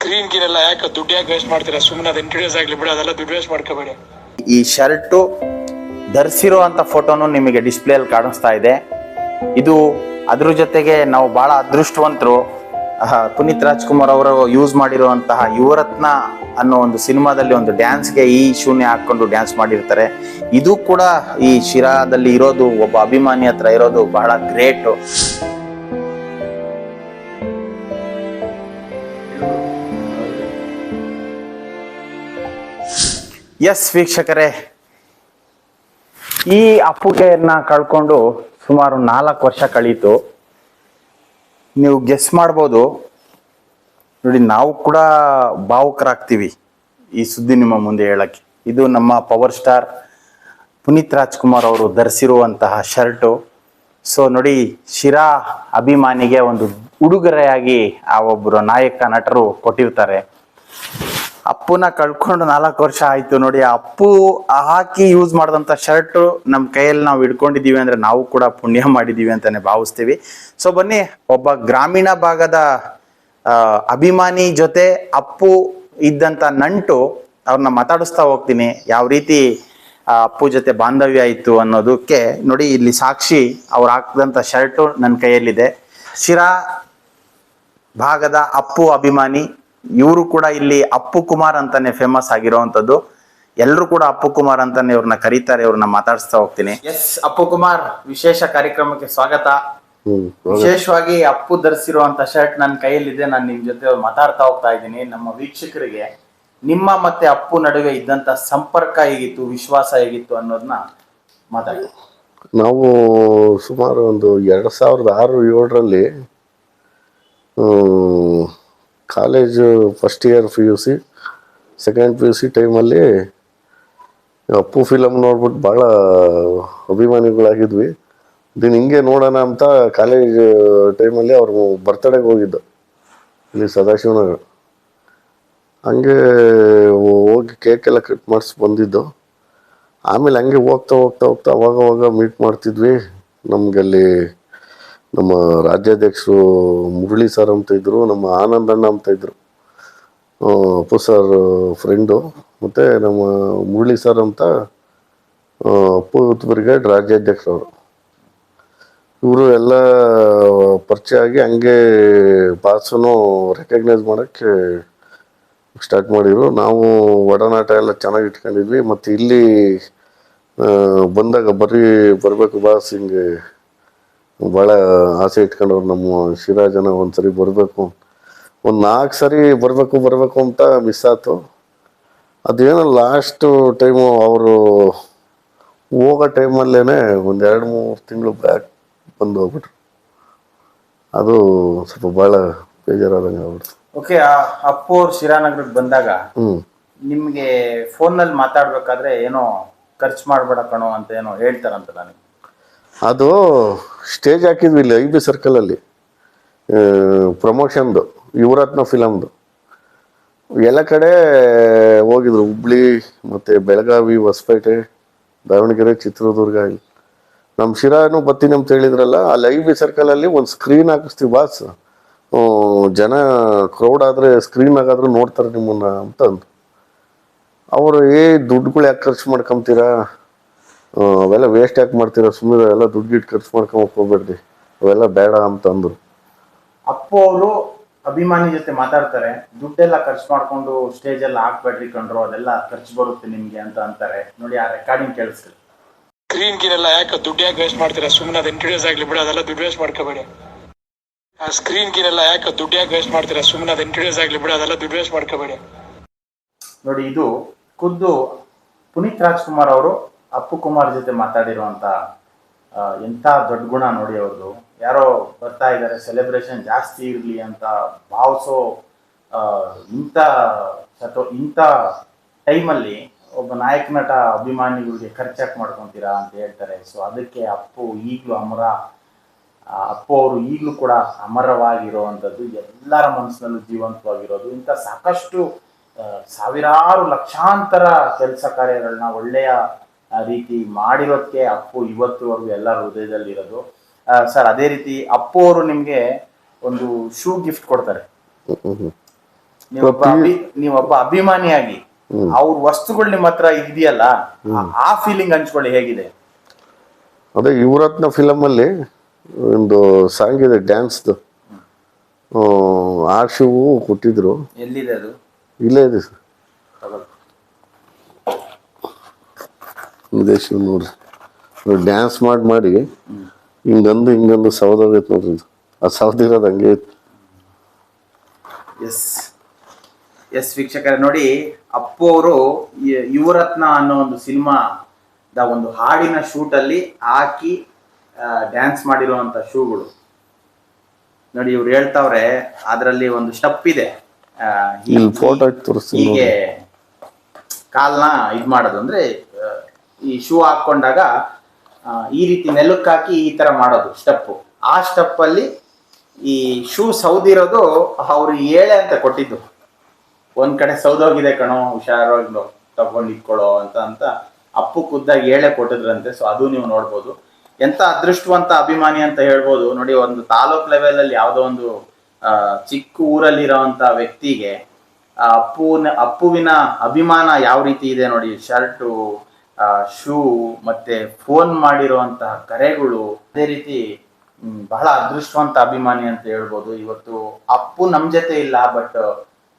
Screen ಗಿರೆಲ್ಲ ಯಾಕೆ ದುಡ್ಡು ಯಾಕೆ ವೇಸ್ಟ್ ಮಾಡ್ತೀರಾ? ಸುಮ್ಮನೆ ಅದು ಇಂಟ್ರೊಡ್ಯೂಸ್ ಆಗ್ಲಿ ಬಿಡು, ಅದೆಲ್ಲ ದುಡ್ಡು ವೇಸ್ಟ್ ಮಾಡ್ಕೋಬೇಡಿ. ಈ ಶರ್ಟು ಧರಿಸಿರೋ ಅಂತ ಫೋಟೋನು ನಿಮಗೆ ಡಿಸ್ಪ್ಲೇ ಅಲ್ಲಿ ಕಾಣಿಸ್ತಾ ಇದೆ. ಇದು ಅದ್ರ ಜೊತೆಗೆ ನಾವು ಬಹಳ ಅದೃಷ್ಟವಂತರು. ಪುನೀತ್ ರಾಜ್ಕುಮಾರ್ ಅವರು ಯೂಸ್ ಮಾಡಿರುವಂತಹ ಯುವರತ್ನ ಅನ್ನೋ ಒಂದು ಸಿನಿಮಾದಲ್ಲಿ ಒಂದು ಡ್ಯಾನ್ಸ್ಗೆ ಈ ಶೂನ್ಯ ಹಾಕೊಂಡು ಡ್ಯಾನ್ಸ್ ಮಾಡಿರ್ತಾರೆ. ಇದು ಕೂಡ ಈ ಶಿರಾದಲ್ಲಿ ಇರೋದು, ಒಬ್ಬ ಅಭಿಮಾನಿ ಹತ್ರ ಇರೋದು ಬಹಳ ಗ್ರೇಟ್. ಎಸ್ ವೀಕ್ಷಕರೇ, ಈ ಅಪ್ಪುಗೆಯನ್ನ ಕಳ್ಕೊಂಡು ಸುಮಾರು 4 ವರ್ಷ ಕಳೀತು. ನೀವು ಗೆಸ್ ಮಾಡ್ಬೋದು ನೋಡಿ, ನಾವು ಕೂಡ ಭಾವುಕರಾಗ್ತೀವಿ ಈ ಸುದ್ದಿ ನಿಮ್ಮ ಮುಂದೆ ಹೇಳಕ್ಕೆ. ಇದು ನಮ್ಮ ಪವರ್ ಸ್ಟಾರ್ ಪುನೀತ್ ರಾಜ್ಕುಮಾರ್ ಅವರು ಧರಿಸಿರುವಂತಹ ಶರ್ಟು. ಸೊ ನೋಡಿ, ಶಿರಾ ಅಭಿಮಾನಿಗೆ ಒಂದು ಉಡುಗೊರೆಯಾಗಿ ಆ ಒಬ್ಬರು ನಾಯಕ ನಟರು ಕೊಟ್ಟಿರ್ತಾರೆ. ಅಪ್ಪುನ ಕಳ್ಕೊಂಡು 4 ವರ್ಷ ಆಯ್ತು ನೋಡಿ. ಅಪ್ಪು ಹಾಕಿ ಯೂಸ್ ಮಾಡಿದಂಥ ಶರ್ಟು ನಮ್ಮ ಕೈಯಲ್ಲಿ ನಾವು ಇಟ್ಕೊಂಡಿದ್ದೀವಿ ಅಂದ್ರೆ ನಾವು ಕೂಡ ಪುಣ್ಯ ಮಾಡಿದ್ದೀವಿ ಅಂತಾನೆ ಭಾವಿಸ್ತೀವಿ. ಸೊ ಬನ್ನಿ, ಒಬ್ಬ ಗ್ರಾಮೀಣ ಭಾಗದ ಅಭಿಮಾನಿ ಜೊತೆ ಅಪ್ಪು ಇದ್ದಂಥ ನಂಟು ಅವ್ರನ್ನ ಮಾತಾಡಿಸ್ತಾ ಹೋಗ್ತೀನಿ. ಯಾವ ರೀತಿ ಅಪ್ಪು ಜೊತೆ ಬಾಂಧವ್ಯ ಆಯಿತು ಅನ್ನೋದಕ್ಕೆ ನೋಡಿ, ಇಲ್ಲಿ ಸಾಕ್ಷಿ ಅವ್ರು ಹಾಕಿದಂಥ ಶರ್ಟು ನನ್ನ ಕೈಯಲ್ಲಿದೆ. ಶಿರಾ ಭಾಗದ ಅಪ್ಪು ಅಭಿಮಾನಿ ಇವರು ಕೂಡ ಇಲ್ಲಿ ಅಪ್ಪು ಕುಮಾರ್ ಅಂತಾನೆ ಫೇಮಸ್ ಆಗಿರೋವಂಥದ್ದು. ಎಲ್ಲರೂ ಕೂಡ ಅಪ್ಪು ಕುಮಾರ್ ಅಂತಾನೆ ಇವ್ರನ್ನ ಕರೀತಾರೆ. ಇವ್ರನ್ನ ಮಾತಾಡಿಸ್ತಾ ಹೋಗ್ತೀನಿ. ಎಸ್ ಅಪ್ಪು ಕುಮಾರ್, ವಿಶೇಷ ಕಾರ್ಯಕ್ರಮಕ್ಕೆ ಸ್ವಾಗತ. ವಿಶೇಷವಾಗಿ ಅಪ್ಪು ಧರಿಸಿರುವಂತ ಶರ್ಟ್ ನನ್ನ ಕೈಯಲ್ಲಿದೆ. ನಾನು ನಿಮ್ ಜೊತೆ ಮಾತಾಡ್ತಾ ಹೋಗ್ತಾ ಇದ್ದೀನಿ. ನಮ್ಮ ವೀಕ್ಷಕರಿಗೆ ನಿಮ್ಮ ಮತ್ತೆ ಅಪ್ಪು ನಡುವೆ ಇದ್ದಂತ ಸಂಪರ್ಕ ಹೇಗಿತ್ತು, ವಿಶ್ವಾಸ ಹೇಗಿತ್ತು ಅನ್ನೋದನ್ನ ಮಾತಾಡಿ. ನಾವು ಸುಮಾರು ಒಂದು 2006-07ರಲ್ಲಿ college first year PUC, second PUC ಟೈಮಲ್ಲಿ ಅಪ್ಪು ಫಿಲಮ್ ನೋಡ್ಬಿಟ್ಟು ಭಾಳ ಅಭಿಮಾನಿಗಳಾಗಿದ್ವಿ. ದಿನ ಹಿಂಗೆ ನೋಡೋಣ ಅಂತ ಕಾಲೇಜ್ ಟೈಮಲ್ಲಿ ಅವ್ರ ಬರ್ತಡೇಗೆ ಹೋಗಿದ್ದು ಇಲ್ಲಿ ಸದಾಶಿವನಗರ. ಹಂಗೆ ಹೋಗಿ ಕೇಕೆಲ್ಲ ಕಟ್ ಮಾಡಿಸಿ ಬಂದಿದ್ದು. ಆಮೇಲೆ ಹಂಗೆ ಹೋಗ್ತಾ ಹೋಗ್ತಾ ಹೋಗ್ತಾ ಅವಾಗವಾಗ ಮೀಟ್ ಮಾಡ್ತಿದ್ವಿ. ನಮಗಲ್ಲಿ ನಮ್ಮ ರಾಜ್ಯಾಧ್ಯಕ್ಷರು ಮುರಳಿ ಸರ್ ಅಂತ ಇದ್ದರು, ನಮ್ಮ ಆನಂದಣ್ಣ ಅಂತ ಇದ್ದರು, ಅಪ್ಪು ಸರ್ ಫ್ರೆಂಡು, ಮತ್ತು ನಮ್ಮ ಮುರಳಿ ಸರ್ ಅಂತ ಅಪ್ಪು ಯೂತ್ ಬ್ರಿಗೇಡ್ ರಾಜ್ಯಾಧ್ಯಕ್ಷರವರು. ಇವರು ಎಲ್ಲ ಪರಿಚಯ ಆಗಿ ಹಂಗೆ ಬಾಸನು ರೆಕಗ್ನೈಸ್ ಮಾಡೋಕ್ಕೆ ಸ್ಟಾರ್ಟ್ ಮಾಡಿದರು. ನಾವು ಒಡನಾಟ ಎಲ್ಲ ಚೆನ್ನಾಗಿ ಇಟ್ಕೊಂಡಿದ್ವಿ. ಮತ್ತು ಇಲ್ಲಿ ಬಂದಾಗ ಬರಬೇಕು ಬಾಸ್, ಹಿಂಗೆ ಭಾಳ ಆಸೆ ಇಟ್ಕೊಂಡವ್ರು ನಮ್ಮ ಶಿರಾ ಜನ. ಒಂದ್ಸರಿ ಬರಬೇಕು, ಒಂದು 4 ಸರಿ ಬರಬೇಕು ಅಂತ ಮಿಸ್ ಆಯ್ತು. ಅದೇನೋ ಲಾಸ್ಟು ಟೈಮು ಅವರು ಹೋಗೋ ಟೈಮಲ್ಲೇ ಒಂದು 2-3 ತಿಂಗಳು ಬ್ಯಾಕ್ ಬಂದು ಹೋಗ್ಬಿಟ್ರು. ಅದು ಸ್ವಲ್ಪ ಭಾಳ ಬೇಜಾರಾದಂಗೆ ಆಗ್ಬಿಡ್ತು. ಓಕೆ, ಅಪ್ಪು ಅವ್ರು ಶಿರಾನಗರಕ್ಕೆ ಬಂದಾಗ ನಿಮ್ಗೆ ಫೋನಲ್ಲಿ ಮಾತಾಡ್ಬೇಕಾದ್ರೆ ಏನೋ ಖರ್ಚು ಮಾಡ್ಬೇಡ ಕಣೋ ಅಂತ ಏನೋ ಹೇಳ್ತಾರಂತ ನನಗೆ. ಅದು ಸ್ಟೇಜ್ ಹಾಕಿದ್ವಿ ಇಲ್ಲಿ IB ಸರ್ಕಲಲ್ಲಿ, ಪ್ರಮೋಷನ್ದು, ಯುವರತ್ನ ಫಿಲಮ್ದು. ಎಲ್ಲ ಕಡೆ ಹೋಗಿದ್ರು, ಹುಬ್ಳಿ ಮತ್ತು ಬೆಳಗಾವಿ, ಹೊಸಪೇಟೆ, ದಾವಣಗೆರೆ, ಚಿತ್ರದುರ್ಗ. ಇಲ್ಲಿ ನಮ್ಮ ಶಿರಾನು ಬರ್ತೀನಿ ಅಂತ ಹೇಳಿದ್ರಲ್ಲ, ಅಲ್ಲಿ IB ಸರ್ಕಲಲ್ಲಿ ಒಂದು ಸ್ಕ್ರೀನ್ ಹಾಕಿಸ್ತೀವಿ ಬಾಸ್, ಜನ ಕ್ರೌಡ್ ಆದರೆ ಸ್ಕ್ರೀನ್ ಆಗಾದ್ರೂ ನೋಡ್ತಾರೆ ನಿಮ್ಮನ್ನ ಅಂತ ಅಂದು. ಅವರು ದುಡ್ಡುಗಳು ಯಾಕೆ ಖರ್ಚು ಮಾಡ್ಕೊಂತೀರಾ, ಅವೆಲ್ಲ ವೇಸ್ಟ್ ಯಾಕೆ ಮಾಡ್ತೀರಾ, ಸುಮ್ಮನೆ ಎಲ್ಲ ದುಡ್ಡು ಖರ್ಚು ಮಾಡ್ಕೊಂಬಕ್ ಹೋಗ್ಬೇಡ್ರಿ, ಅವೆಲ್ಲ ಬೇಡ ಅಂತ ಅಂದರು. ಅಪ್ಪು ಅವರು ಅಭಿಮಾನಿ ಜೊತೆ ಮಾತಾಡ್ತಾರೆ, ದುಡ್ಡೆಲ್ಲ ಖರ್ಚು ಮಾಡ್ಕೊಂಡು ಸ್ಟೇಜ್ ಎಲ್ಲ ಹಾಕ್ಬೇಡ್ರಿ ಕಂಡ್ರು, ಅದೆಲ್ಲ ಖರ್ಚು ಬರುತ್ತೆ ನಿಮ್ಗೆ ಅಂತ ಅಂತಾರೆ. ನೋಡಿ, ಆ ರೆಕಾರ್ಡಿಂಗ್ ಕೇಳಿಸ್ರಿ. ಸ್ಕ್ರೀನ್ ಗಿರೆಲ್ಲ ಯಾಕೆ ದುಡ್ಡು ಯಾಕೆ ವೇಸ್ಟ್ ಮಾಡ್ತೀರಾ? ಸುಮ್ಮನೆ ಅದು ಇಂಟ್ರೊಡ್ಯೂಸ್ ಆಗ್ಲಿ ಬಿಡು, ಅದೆಲ್ಲ ದುಡ್ಡು ವೇಸ್ಟ್ ಮಾಡ್ಕೋಬೇಡಿ. ಆ ಸ್ಕ್ರೀನ್ ಗಿರೆಲ್ಲ ಯಾಕೆ ದುಡ್ಡು ಯಾಕೆ ವೇಸ್ಟ್ ಮಾಡ್ತೀರಾ? ಸುಮ್ಮನೆ ಅದು ಇಂಟ್ರೊಡ್ಯೂಸ್ ಆಗ್ಲಿ ಬಿಡು, ಅದೆಲ್ಲ ದುಡ್ಡು ವೇಸ್ಟ್ ಮಾಡ್ಕೋಬೇಡಿ. ನೋಡಿ, ಇದು ಖುದ್ದು ಪುನೀತ್ ರಾಜ್ಕುಮಾರ್ ಅವರು ಅಪ್ಪು ಕುಮಾರ್ ಜೊತೆ ಮಾತಾಡಿರುವಂತ ಎಂಥ ದೊಡ್ಡ ಗುಣ ನೋಡಿ ಅವ್ರದ್ದು. ಯಾರೋ ಬರ್ತಾ ಇದ್ದಾರೆ, ಸೆಲೆಬ್ರೇಷನ್ ಜಾಸ್ತಿ ಇರಲಿ ಅಂತ ಭಾವಿಸೋ ಇಂಥ ಟೈಮಲ್ಲಿ ಒಬ್ಬ ನಾಯಕ ನಟ ಅಭಿಮಾನಿಗಳಿಗೆ ಖರ್ಚಾಕ್ ಮಾಡ್ಕೊತೀರಾ ಅಂತ ಹೇಳ್ತಾರೆ. ಸೊ ಅದಕ್ಕೆ ಅಪ್ಪು ಈಗಲೂ ಅಪ್ಪು ಅವರು ಈಗಲೂ ಕೂಡ ಅಮರವಾಗಿರುವಂಥದ್ದು, ಎಲ್ಲರ ಮನಸ್ಸಿನಲ್ಲೂ ಜೀವಂತವಾಗಿರೋದು. ಇಂಥ ಸಾಕಷ್ಟು ಸಾವಿರಾರು ಲಕ್ಷಾಂತರ ಕೆಲಸ ಕಾರ್ಯಗಳನ್ನ ಒಳ್ಳೆಯ ರೀತಿ ಮಾಡಿರೋದಕ್ಕೆ ಅಪ್ಪು ಇವತ್ತುವರೆಗೂ ಎಲ್ಲರ ಹೃದಯದಲ್ಲಿ ಇರೋದು. ಸರ್, ಅದೇ ರೀತಿ ಅಪ್ಪು ಅವರು ನಿಮ್ಗೆ ಒಂದು ಶೂ ಗಿಫ್ಟ್ ಕೊಡ್ತಾರೆ. ನೀವೊಬ್ಬ ಅಭಿಮಾನಿಯಾಗಿ ಅವ್ರ ವಸ್ತುಗಳು ನಿಮ್ಮ ಹತ್ರ ಇದೆಯಲ್ಲ, ಆ ಫೀಲಿಂಗ್ ಹಂಚ್ಕೊಳ್ಳಿ, ಹೇಗಿದೆ? ಅದೇ ಯುವರತ್ನ ಫಿಲಮ್ ಅಲ್ಲಿ ಒಂದು ಸಾಂಗ್ ಇದೆ ಡ್ಯಾನ್ಸ್ದು, ಆ ಶೂ ಕೊಟ್ಟಿದ್ರು. ಎಲ್ಲಿದೆ ಅದು? ಇಲ್ಲೇ ಇದೆ ಸರ್, ಇದೇ ಶೂ ನೋಡ್ರಿ. ಡ್ಯಾನ್ಸ್ ಮಾಡಿ ಹಿಂಗಂದು ಸೌದೋಗೈತೆ ನೋಡ್ರಿ. ಆ ಸೌದಿರೋದು ಹಂಗೆ ಐತೆ. ಎಸ್ ವೀಕ್ಷಕರೇ, ನೋಡಿ, ಅಪ್ಪು ಅವರು ಯುವರತ್ನ ಅನ್ನೋ ಒಂದು ಸಿನಿಮಾದ ಒಂದು ಹಾಡಿನ ಶೂಟ್ ಅಲ್ಲಿ ಹಾಕಿ ಡ್ಯಾನ್ಸ್ ಮಾಡಿರುವಂತ ಶೂಗಳು ನೋಡಿ. ಇವ್ರು ಹೇಳ್ತಾವ್ರೆ ಅದರಲ್ಲಿ ಒಂದು ಸ್ಟೆಪ್ ಇದೆ, ಫೋಟೋ ಹೀಗೆ ಕಾಲ್ನ ಇದ್ ಮಾಡೋದು, ಅಂದ್ರೆ ಈ ಶೂ ಹಾಕೊಂಡಾಗ ಈ ರೀತಿ ನೆಲಕ್ಕೆ ಹಾಕಿ ಈ ತರ ಮಾಡೋದು ಸ್ಟೆಪ್. ಆ ಸ್ಟೆಪ್ ಅಲ್ಲಿ ಈ ಶೂ ಸೌದಿರೋದು ಅವ್ರು ಏಳೆ ಅಂತ ಕೊಟ್ಟಿದ್ದು. ಒಂದ್ ಕಡೆ ಸೌದೋಗಿದೆ ಕಣೋ, ಹುಷಾರಾಗಿ ತಗೊಂಡು ಇಟ್ಕೊಳ್ಳೋ ಅಂತ ಅಪ್ಪು ಖುದ್ದಾಗಿ ಏಳೆ ಕೊಟ್ಟಿದ್ರಂತೆ. ಸೊ ಅದು ನೀವು ನೋಡ್ಬೋದು. ಎಂತ ಅದೃಷ್ಟವಂತ ಅಭಿಮಾನಿ ಅಂತ ಹೇಳ್ಬೋದು ನೋಡಿ. ಒಂದು ತಾಲೂಕ್ ಲೆವೆಲ್ ಅಲ್ಲಿ ಯಾವ್ದೋ ಒಂದು ಚಿಕ್ಕ ಊರಲ್ಲಿ ಇರೋಂತ ವ್ಯಕ್ತಿಗೆ ಅಪ್ಪುವಿನ ಅಭಿಮಾನ ಯಾವ ರೀತಿ ಇದೆ ನೋಡಿ. ಶರ್ಟು, ಶೂ, ಮತ್ತೆ ಫೋನ್ ಮಾಡಿರುವಂತಹ ಕರೆಗಳು, ಅದೇ ರೀತಿ ಬಹಳ ಅದೃಷ್ಟವಂತ ಅಭಿಮಾನಿ ಅಂತ ಹೇಳ್ಬೋದು. ಇವತ್ತು ಅಪ್ಪು ನಮ್ ಜೊತೆ ಇಲ್ಲ, ಬಟ್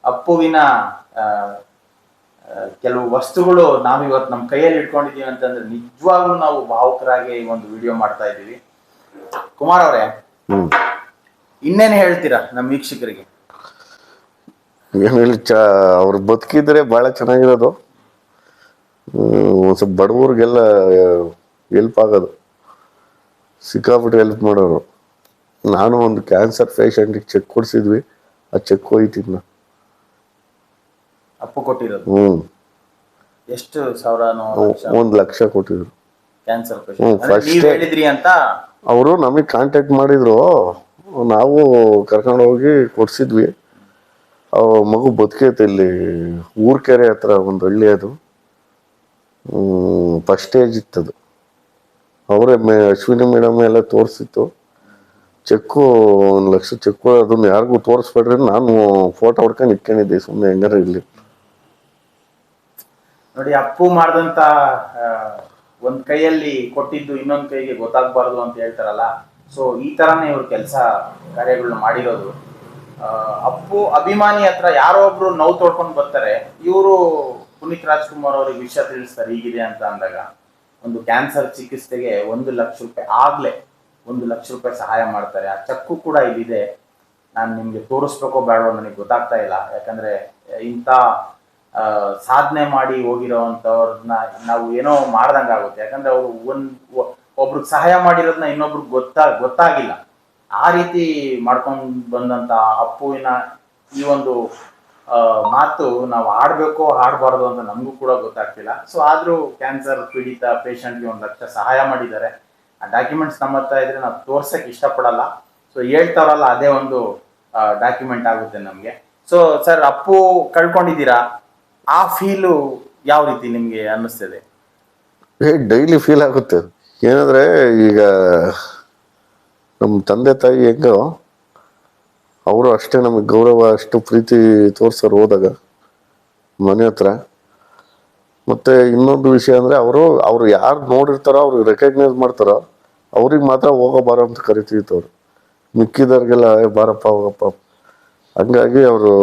ಅಪ್ಪುವಿನ ಕೆಲವು ವಸ್ತುಗಳು ನಾವಿವತ್ತು ನಮ್ಮ ಕೈಯಲ್ಲಿ ಇಟ್ಕೊಂಡಿದೀವಿ ಅಂತಂದ್ರೆ ನಿಜವಾಗ್ಲೂ ನಾವು ಭಾವುಕರಾಗಿ ಈ ಒಂದು ವಿಡಿಯೋ ಮಾಡ್ತಾ ಇದ್ದೀವಿ. ಕುಮಾರ್ ಅವರೇ, ಇನ್ನೇನು ಹೇಳ್ತೀರಾ ನಮ್ಮ ವೀಕ್ಷಕರಿಗೆ? ಏನ್ ಹೇಳಿ, ಅವ್ರು ಬದುಕಿದ್ರೆ ಬಹಳ ಚೆನ್ನಾಗಿರೋದು. ಒಂದ್ ಸ್ವಲ್ಪ ಬಡವ್ರಿಗೆಲ್ಲ ಹೆಲ್ಪ್ ಆಗೋದು, ಸಿಕ್ಕಾಬಿಟ್ಟು ಹೆಲ್ಪ್ ಮಾಡೋರು. ನಾನು ಒಂದು ಕ್ಯಾನ್ಸರ್ ಪೇಷಂಟ್ಗೆ ಚೆಕ್ ಕೊಡ್ಸಿದ್ವಿ, ಆ ಚೆಕ್ ಹೋಯ್ತಿದ್ನ ಅಪ್ಪು ಕೊಟ್ಟಿರೋದು. ಎಷ್ಟು ಸಾವಿರ? 1 ಲಕ್ಷ ಕೊಟ್ಟಿದ್ರು. ಕ್ಯಾನ್ಸರ್ ಪೇಷಂಟ್ ಹೇಳಿದ್ರಿ ಅಂತ ಅವರು ನಮಗೆ ಕಾಂಟ್ಯಾಕ್ಟ್ ಮಾಡಿದ್ರು. ನಾವು ಕರ್ಕೊಂಡು ಹೋಗಿ ಕೊಡ್ಸಿದ್ವಿ. ಮಗು ಬದುಕೈತೆ. ಇಲ್ಲಿ ಊರ್ಕೆರೆ ಹತ್ರ ಒಂದು ಹಳ್ಳಿ, ಅದು ಫಸ್ಟ್ ಸ್ಟೇಜ್ ಇತ್ತದು. ಅವರೇ ಅಶ್ವಿನಿ ಮೇಡಮ್ ಎಲ್ಲ ತೋರಿಸಿತ್ತು. Cheque 1 lakh cheque. ಅದನ್ನ ಯಾರಿಗೂ ತೋರಿಸ್ಬೇಡ್ರಿ, ನಾನು ಫೋಟೋ ಹೊಡ್ಕೊಂಡು ಇಟ್ಕೊಂಡಿದ್ದೆ ಸುಮ್ಮನೆ ಹೆಂಗಾರ ಇಲ್ಲಿ. ನೋಡಿ, ಅಪ್ಪು ಮಾಡಿದಂತ ಒಂದ್ ಕೈಯಲ್ಲಿ ಕೊಟ್ಟಿದ್ದು ಇನ್ನೊಂದ್ ಕೈಗೆ ಗೊತ್ತಾಗ್ಬಾರ್ದು ಅಂತ ಹೇಳ್ತಾರಲ್ಲ. ಸೊ ಈ ತರಾನೇ ಇವ್ರು ಕೆಲಸ ಕಾರ್ಯಗಳನ್ನ ಮಾಡಿರೋದು. ಅಪ್ಪು ಅಭಿಮಾನಿ ಹತ್ರ ಯಾರೋ ಒಬ್ರು ನೋವು ತೋಡ್ಕೊಂಡು ಬರ್ತಾರೆ. ಇವರು ಪುನೀತ್ ರಾಜ್ಕುಮಾರ್ ಅವ್ರಿಗೆ ವಿಷಯ ತಿಳಿಸ್ತಾರೆ ಹೀಗಿದೆ ಅಂತ ಅಂದಾಗ, ಒಂದು ಕ್ಯಾನ್ಸರ್ ಚಿಕಿತ್ಸೆಗೆ 1 ಲಕ್ಷ ರೂಪಾಯಿ, ಆಗ್ಲೇ 1 ಲಕ್ಷ ರೂಪಾಯಿ ಸಹಾಯ ಮಾಡ್ತಾರೆ. ಆ ಚೆಕ್ಕು ಕೂಡ ಇಲ್ಲಿದೆ. ನಾನು ನಿಮ್ಗೆ ತೋರಿಸ್ಬೇಕೋ ಬೇಡವೋ ನನಗೆ ಗೊತ್ತಾಗ್ತಾ ಇಲ್ಲ. ಯಾಕಂದ್ರೆ ಇಂಥ ಸಾಧನೆ ಮಾಡಿ ಹೋಗಿರೋವಂಥವ್ರನ್ನ ನಾವು ಏನೋ ಮಾಡ್ದಂಗಾಗುತ್ತೆ. ಯಾಕಂದ್ರೆ ಅವರು ಒಬ್ರಿಗೆ ಸಹಾಯ ಮಾಡಿರೋದನ್ನ ಇನ್ನೊಬ್ರಿಗೆ ಗೊತ್ತಾಗಿಲ್ಲ. ಆ ರೀತಿ ಮಾಡ್ಕೊಂಡು ಬಂದಂತ ಅಪ್ಪುವಿನ ಈ ಒಂದು ಮಾತು ನಾವು ಆಡ್ಬೇಕೋ ಆಡ್ಬಾರ್ದು ಅಂತ ನಮಗೂ ಕೂಡ ಗೊತ್ತಾಗ್ತಿಲ್ಲ. ಸೊ ಆದ್ರೂ ಕ್ಯಾನ್ಸರ್ ಪೀಡಿತ ಪೇಷಂಟ್ಗೆ 1 ಲಕ್ಷ ಸಹಾಯ ಮಾಡಿದ್ದಾರೆ. ಆ ಡಾಕ್ಯುಮೆಂಟ್ಸ್ ನಮ್ಮ ಹತ್ರ ಇದ್ರೆ ನಾವು ತೋರ್ಸಕ್ ಇಷ್ಟಪಡಲ್ಲ. ಸೊ ಹೇಳ್ತಾರಲ್ಲ, ಅದೇ ಒಂದು ಡಾಕ್ಯುಮೆಂಟ್ ಆಗುತ್ತೆ ನಮ್ಗೆ. ಸೊ ಸರ್, ಅಪ್ಪು ಕಳ್ಕೊಂಡಿದ್ದೀರಾ, ಆ ಫೀಲು ಯಾವ ರೀತಿ ನಿಮ್ಗೆ ಅನ್ನಿಸ್ತದೆ? ಡೈಲಿ ಫೀಲ್ ಆಗುತ್ತೆ. ಏನಂದ್ರೆ ಈಗ ನಮ್ಮ ತಂದೆ ತಾಯಿ ಹೆಂಗೋ, ಅವರು ಅಷ್ಟೇ ನಮಗೆ ಗೌರವ, ಅಷ್ಟು ಪ್ರೀತಿ ತೋರ್ಸೋರು ಹೋದಾಗ ಮನೆ ಹತ್ರ. ಮತ್ತೆ ಇನ್ನೊಂದು ವಿಷಯ ಅಂದ್ರೆ, ಅವರು ಯಾರು ನೋಡಿರ್ತಾರೋ, ಅವ್ರಿಗೆ ರೆಕಗ್ನೈಸ್ ಮಾಡ್ತಾರೋ, ಅವ್ರಿಗೆ ಮಾತ್ರ ಹೋಗೋ ಬಾರೋ ಅಂತ ಕರಿತಿರ್ತಾವ್ರು. ಮಿಕ್ಕಿದವ್ರಿಗೆಲ್ಲ ಬಾರಪ್ಪ ಹೋಗಪ್ಪ. ಹಂಗಾಗಿ ಅವರು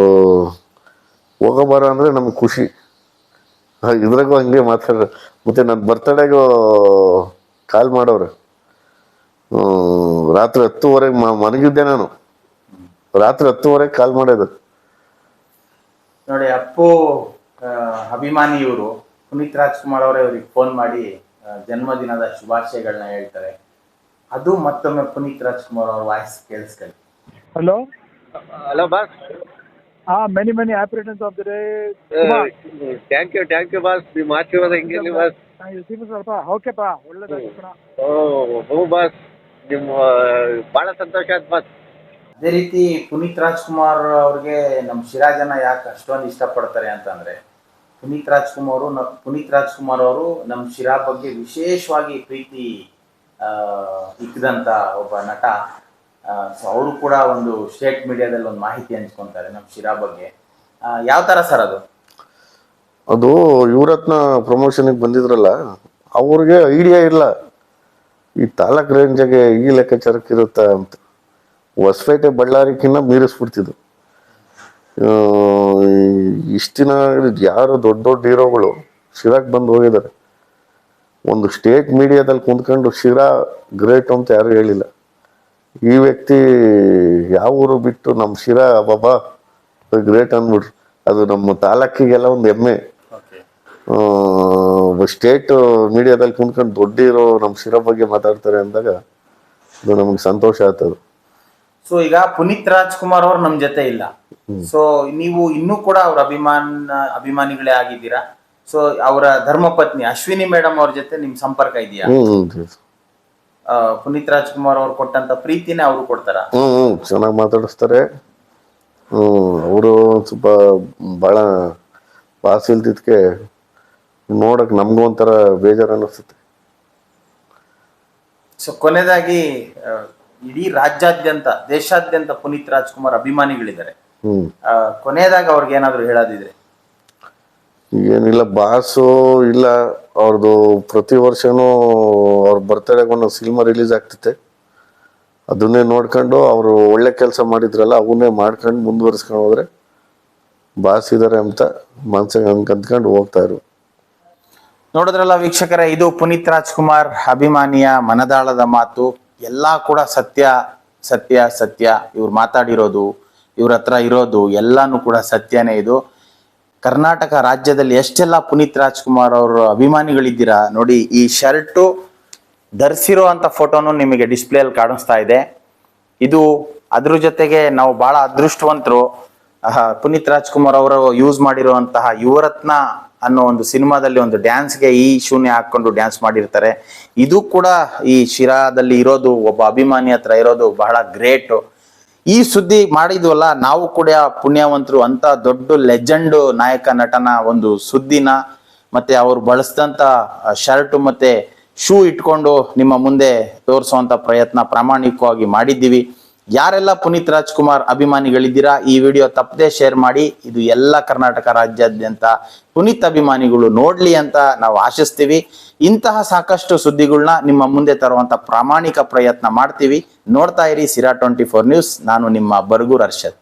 ಹೋಗೋ ಬಾರ ಅಂದ್ರೆ ನಮ್ಗೆ ಖುಷಿ. ಇದ್ರಾಗೂ ಹಂಗೆ ಮಾತಾಡ. ಮತ್ತೆ ನನ್ನ ಬರ್ತಡೇಗೂ ಕಾಲ್ ಮಾಡೋರು. ರಾತ್ರಿ 10:30 ಮನಗಿದ್ದೆ ನಾನು. ರಾತ್ರಿ 10:30 ಕಾಲ್ ಮಾಡೋದು. ನೋಡಿ, ಅಪ್ಪು ಅಭಿಮಾನಿ ಇವರು ಪುನೀತ್ ರಾಜ್ಕುಮಾರ್ ಅವರೇ ಅವ್ರಿಗೆ ಫೋನ್ ಮಾಡಿ ಜನ್ಮದಿನದ ಶುಭಾಶಯಗಳನ್ನ ಹೇಳ್ತಾರೆ. ಅದು ಮತ್ತೊಮ್ಮೆ ಪುನೀತ್ ರಾಜ್ಕುಮಾರ್ ಅವ್ರ ವಾಯ್ಸ್ ಕೇಳಿಸ್ಕೊಳ್ಳಿ. Hello boss. many happy returns of the day. Thank you boss. ನಿಮ್ಮ ಆಶೀರ್ವಾದ ಹಿಂಗಿರ್ಲಿ ಬಾಸ್. ಸ್ವಲ್ಪ ಓಕೆಪ್ಪ, ಒಳ್ಳೆದಾಗಿ ಕಣ. ಹ್ಞೂ ಬಾಸ್, ನಿಮ್ಮ ಭಾಳ ಸಂತೋಷ ಆಯ್ತು ಬಾಸ್. ಅದೇ ರೀತಿ ಪುನೀತ್ ರಾಜ್ಕುಮಾರ್ ಅವ್ರಿಗೆ ನಮ್ಮ ಶಿರಾ ಜನ ಯಾಕೆ ಅಷ್ಟೊಂದು ಇಷ್ಟಪಡ್ತಾರೆ ಅಂತಂದ್ರೆ, ಪುನೀತ್ ರಾಜ್ಕುಮಾರ್ ಅವರು ನಮ್ಮ ಶಿರಾ ಬಗ್ಗೆ ವಿಶೇಷವಾಗಿ ಪ್ರೀತಿ ಇಕ್ಕದಂತ ಒಬ್ಬ ನಟ. ಸೊ ಅವರು ಕೂಡ ಒಂದು ಸ್ಟೇಟ್ ಮೀಡಿಯಾದಲ್ಲಿ ಒಂದು ಮಾಹಿತಿ ಹಂಚ್ಕೊಂತಾರೆ ನಮ್ಮ ಶಿರಾ ಬಗ್ಗೆ. ಯಾವ ತರ ಸರ್ ಅದು? ಅದು ಯುವರತ್ನ ಪ್ರಮೋಷನ್ಗೆ ಬಂದಿದ್ರಲ್ಲ, ಅವ್ರಿಗೆ ಐಡಿಯಾ ಇಲ್ಲ ಈ ತಾಲೂಕ್ ರೇಂಜಿಗೆ ಈ ಲೆಕ್ಕಾಚಾರಕ್ಕೆ ಇರುತ್ತಾ ಅಂತ. ಹೊಸಪೇಟೆ ಬಳ್ಳಾರಿಕಿನ್ನ ಮೀರಿಸ್ಬಿಡ್ತಿದ್ರು. ಇಷ್ಟು ದಿನ ಯಾರು ದೊಡ್ಡ ದೊಡ್ಡ ಹೀರೋಗಳು ಶಿರಾಕ್ ಬಂದು ಹೋಗಿದ್ದಾರೆ. ಒಂದು ಸ್ಟೇಟ್ ಮೀಡಿಯಾದಲ್ಲಿ ಕುಂತ್ಕೊಂಡು ಶಿರಾ ಗ್ರೇಟ್ ಅಂತ ಯಾರು ಹೇಳಿಲ್ಲ. ಈ ವ್ಯಕ್ತಿ ಯಾವ ಊರು ಬಿಟ್ಟು ನಮ್ಮ ಶಿರಾ ಬಾಬಾ ಗ್ರೇಟ್ ಅಂದ್ಬಿಟ್ರು. ಅದು ನಮ್ಮ ತಾಲೂಕಿಗೆಲ್ಲ ಒಂದು ಹೆಮ್ಮೆ. ಸ್ಟೇಟ್ ಮೀಡಿಯಾದಲ್ಲಿ ಕುಂತ್ಕೊಂಡು ದೊಡ್ಡ ಹೀರೋ ನಮ್ಮ ಶಿರಾ ಬಗ್ಗೆ ಮಾತಾಡ್ತಾರೆ ಅಂದಾಗ ಅದು ನಮ್ಗೆ ಸಂತೋಷ ಆಗ್ತದೆ. ಸೊ ಈಗ ಪುನೀತ್ ರಾಜ್ಕುಮಾರ್ ಅವ್ರು ನಮ್ ಜೊತೆ ಇಲ್ಲ. ಸೊ ನೀವು ಇನ್ನೂ ಕೂಡ ಅವ್ರ ಅಭಿಮಾನಿಗಳೇ ಆಗಿದ್ದೀರಾ. ಸೊ ಅವರ ಧರ್ಮಪತ್ನಿ ಅಶ್ವಿನಿ ಮೇಡಮ್ ಅವ್ರ ಜೊತೆ ನಿಮ್ ಸಂಪರ್ಕ ಇದೆಯಾ? ಪುನೀತ್ ರಾಜ್ಕುಮಾರ್ ಅವ್ರು ಕೊಟ್ಟಂತ ಪ್ರೀತಿನೇ ಅವರು ಕೊಡ್ತಾರ? ಚೆನ್ನಾಗಿ ಮಾತಾಡಿಸ್ತಾರೆ. ಅವರು ಸ್ವಲ್ಪ ಬಹಳ ಪಾಸ್ ಇಲ್ದಿದ್ಕೆ ನೋಡಕ್ ನಮ್ಗೂ ಒಂಥರ ಬೇಜಾರು ಅನ್ನಿಸುತ್ತೆ. ಸೊ ಕೊನೆಯದಾಗಿ ಇಡೀ ರಾಜ್ಯಾದ್ಯಂತ ದೇಶಾದ್ಯಂತ ಪುನೀತ್ ರಾಜ್ಕುಮಾರ್ ಅಭಿಮಾನಿಗಳಿದ್ದಾರೆ. ಕೊನೆಯದಾಗಿ ಅವ್ರಿಗೆ ಏನಾದ್ರು ಹೇಳೋದಿದ್ರೆ? ಏನಿಲ್ಲ, ಬಾಸು ಇಲ್ಲ ಅವ್ರದ್ದು ಪ್ರತಿ ವರ್ಷನೂ ಅವ್ರ ಬರ್ತಡೆಗೆ ಒಂದು ಸಿನಿಮಾ ರಿಲೀಸ್ ಆಗ್ತೈತೆ. ಅದನ್ನೇ ನೋಡ್ಕೊಂಡು ಅವರು ಒಳ್ಳೆ ಕೆಲಸ ಮಾಡಿದ್ರಲ್ಲ ಅವನ್ನೇ ಮಾಡ್ಕೊಂಡು ಮುಂದುವರಿಸ್ಕೊಂಡು ಹೋದ್ರೆ ಬಾಸ್ ಇದಾರೆ ಅಂತ ಮನ್ಸಿಗೆ ಅಂದ್ಕೊಂಡು ಹೋಗ್ತಾ ಇರು. ನೋಡಿದ್ರಲ್ಲ ವೀಕ್ಷಕರೇ, ಇದು ಪುನೀತ್ ರಾಜ್ಕುಮಾರ್ ಅಭಿಮಾನಿಯ ಮನದಾಳದ ಮಾತು. ಎಲ್ಲಾ ಕೂಡ ಸತ್ಯ ಸತ್ಯ ಸತ್ಯ. ಇವ್ರು ಮಾತಾಡಿರೋದು, ಇವ್ರ ಹತ್ರ ಇರೋದು ಎಲ್ಲಾನು ಕೂಡ ಸತ್ಯನೇ. ಇದು ಕರ್ನಾಟಕ ರಾಜ್ಯದಲ್ಲಿ ಎಷ್ಟೆಲ್ಲ ಪುನೀತ್ ರಾಜ್ಕುಮಾರ್ ಅವರು ಅಭಿಮಾನಿಗಳಿದ್ದೀರಾ ನೋಡಿ. ಈ ಶರ್ಟು ಧರಿಸಿರೋ ಅಂತ ಫೋಟೋನು ನಿಮಗೆ ಡಿಸ್ಪ್ಲೇಯಲ್ಲಿ ಕಾಣಿಸ್ತಾ ಇದೆ. ಇದು ಅದ್ರ ಜೊತೆಗೆ ನಾವು ಬಹಳ ಅದೃಷ್ಟವಂತರು. ಪುನೀತ್ ರಾಜ್ಕುಮಾರ್ ಅವರು ಯೂಸ್ ಮಾಡಿರುವಂತಹ ಯುವರತ್ನ ಅನ್ನೋ ಒಂದು ಸಿನಿಮಾದಲ್ಲಿ ಒಂದು ಡ್ಯಾನ್ಸ್ಗೆ ಈ ಶೂನ್ಯ ಹಾಕೊಂಡು ಡ್ಯಾನ್ಸ್ ಮಾಡಿರ್ತಾರೆ. ಇದು ಕೂಡ ಈ ಶಿರಾದಲ್ಲಿ ಇರೋದು, ಒಬ್ಬ ಅಭಿಮಾನಿ ಹತ್ರ ಇರೋದು ಬಹಳ ಗ್ರೇಟ್. ಈ ಸುದ್ದಿ ಮಾಡಿದ್ವಲ್ಲ ನಾವು ಕೂಡ ಪುಣ್ಯವಂತರು. ಅಂತ ದೊಡ್ಡ ಲೆಜೆಂಡ್ ನಾಯಕ ನಟನ ಒಂದು ಸುದ್ದಿನ ಮತ್ತೆ ಅವ್ರು ಬಳಸಿದಂತ ಶರ್ಟ್ ಮತ್ತೆ ಶೂ ಇಟ್ಕೊಂಡು ನಿಮ್ಮ ಮುಂದೆ ತೋರಿಸುವಂತ ಪ್ರಯತ್ನ ಪ್ರಾಮಾಣಿಕವಾಗಿ ಮಾಡಿದ್ದೀವಿ. ಯಾರೆಲ್ಲ ಪುನೀತ್ ರಾಜ್ಕುಮಾರ್ ಅಭಿಮಾನಿಗಳಿದ್ದೀರಾ, ಈ ವಿಡಿಯೋ ತಪ್ಪದೆ ಶೇರ್ ಮಾಡಿ. ಇದು ಎಲ್ಲ ಕರ್ನಾಟಕ ರಾಜ್ಯಾದ್ಯಂತ ಪುನೀತ್ ಅಭಿಮಾನಿಗಳು ನೋಡ್ಲಿ ಅಂತ ನಾವು ಆಶಿಸ್ತೀವಿ. ಇಂತಹ ಸಾಕಷ್ಟು ಸುದ್ದಿಗಳನ್ನ ನಿಮ್ಮ ಮುಂದೆ ತರುವಂತ ಪ್ರಾಮಾಣಿಕ ಪ್ರಯತ್ನ ಮಾಡ್ತೀವಿ. ನೋಡ್ತಾ ಇರಿ ಸಿರಾ 24 ನ್ಯೂಸ್. ನಾನು ನಿಮ್ಮ ಬರ್ಗೂರ್ ಅರ್ಷದ್.